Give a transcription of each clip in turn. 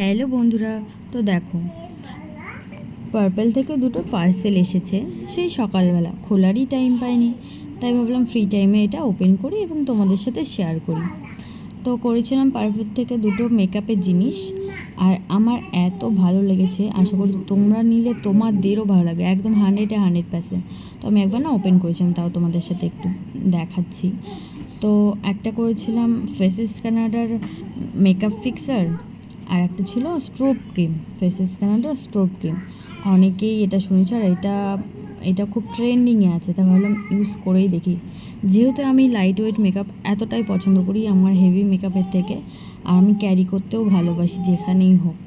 Hello বন্ধুরা, তো দেখো পার্পেল থেকে দুটো পার্সেল এসেছে সেই সকালবেলা, খোলারই টাইম পাইনি, তাই ভাবলাম ফ্রি টাইমে এটা ওপেন করি এবং তোমাদের সাথে শেয়ার করি। তো করেছিলাম পার্পেল থেকে দুটো মেকআপের জিনিস, আর আমার এত ভালো লেগেছে, আশা করি তোমরা নিলে তোমাদেরও ভালো লাগে, একদম 100%। তো আমি একবার না ওপেন করেছিলাম, তাও তোমাদের সাথে একটু দেখাচ্ছি। তো একটা করেছিলাম ফেসেস কানাডার মেকআপ ফিক্সার, আর একটা ছিল স্ট্রোব ক্রিম, ফেসেস কানাডার স্ট্রোব ক্রিম। অনেকেই এটা শুনেছে, আর এটা এটা খুব ট্রেন্ডিংয়ে আছে, তাই ভাবলাম ইউজ করেই দেখি। যেহেতু আমি লাইট ওয়েট মেকআপ এতটাই পছন্দ করি আমার হেভি মেকআপের থেকে, আর আমি ক্যারি করতেও ভালোবাসি যেখানেই হোক,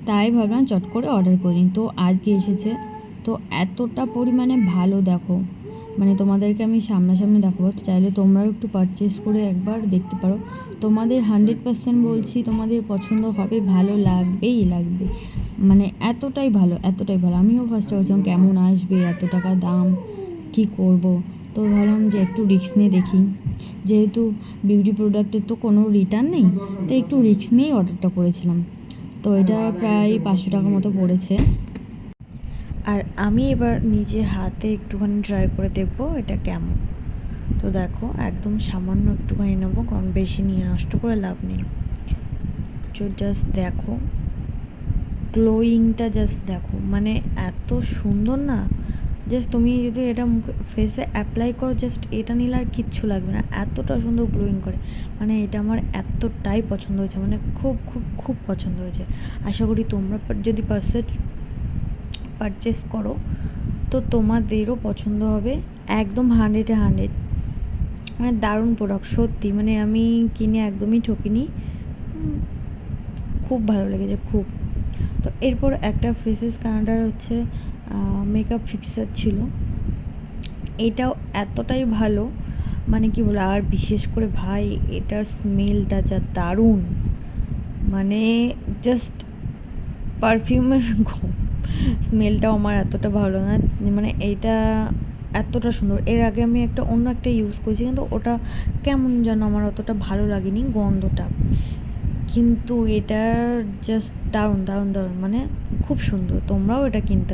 তাই ভাবলাম চট করে অর্ডার করি। তো আজকে এসেছে, তো এতটা পরিমাণে ভালো, দেখো মানে তোমাদেরকে আমি সামনাসামনি দেখাবো, চাইলে তোমরাও একটু পারচেস করে একবার দেখতে পারো। তোমাদের 100% বলছি, তোমাদের পছন্দ হবে, ভালো লাগবেই লাগবে, মানে এতটাই ভালো, এতটাই ভালো। আমিও ফার্স্টে ভাবছিলাম কেমন আসবে, এত টাকা দাম, কি করব। তো ভাবলাম যে একটু রিস্ক নিয়ে দেখি, যেহেতু বিউটি প্রোডাক্টের তো কোনো রিটার্ন নেই, তাই একটু রিস্ক নিয়েই অর্ডারটা করেছিলাম। তো এটা প্রায় 500 টাকা মতো পড়েছে। আর আমি এবার নিজে হাতে একটুখানি ট্রাই করে দেখব এটা কেমন। তো দেখো একদম সামান্য একটুখানি নেবো, কারণ বেশি নিয়ে নষ্ট করে লাভ নেই। তো জাস্ট দেখো গ্লোয়িংটা, জাস্ট দেখো, মানে এত সুন্দর না। জাস্ট তুমি যদি এটা মুখে ফেসে অ্যাপ্লাই করো, জাস্ট এটা নিলে আর কিচ্ছু লাগবে না, এতটা সুন্দর গ্লোয়িং করে। মানে এটা আমার এতটাই পছন্দ হয়েছে, মানে খুব খুব খুব পছন্দ হয়েছে। আশা করি তোমরা যদি পারচেস করো তো তোমাদেরও পছন্দ হবে, একদম 100 মানে দারুণ প্রোডাক্ট সত্যি, মানে আমি কিনে একদমই ঠকিনি, খুব ভালো লেগেছে খুব। তো এরপর একটা ফেসেস কানাডার হচ্ছে মেকআপ ফিক্সার ছিল, এটাও এতটাই ভালো, মানে কি বলে, আর বিশেষ করে ভাই এটার স্মেলটা যা দারুণ, মানে জাস্ট পারফিউমের স্মেলটাও আমার এতটা ভালো না, মানে এইটা এতটা সুন্দর। এর আগে আমি অন্য একটা ইউজ করেছি, কিন্তু ওটা কেমন যেন আমার অতটা ভালো লাগেনি গন্ধটা, কিন্তু এটার জাস্ট দারুণ দারুণ দারুণ, মানে খুব সুন্দর। তোমরাও এটা কিনতে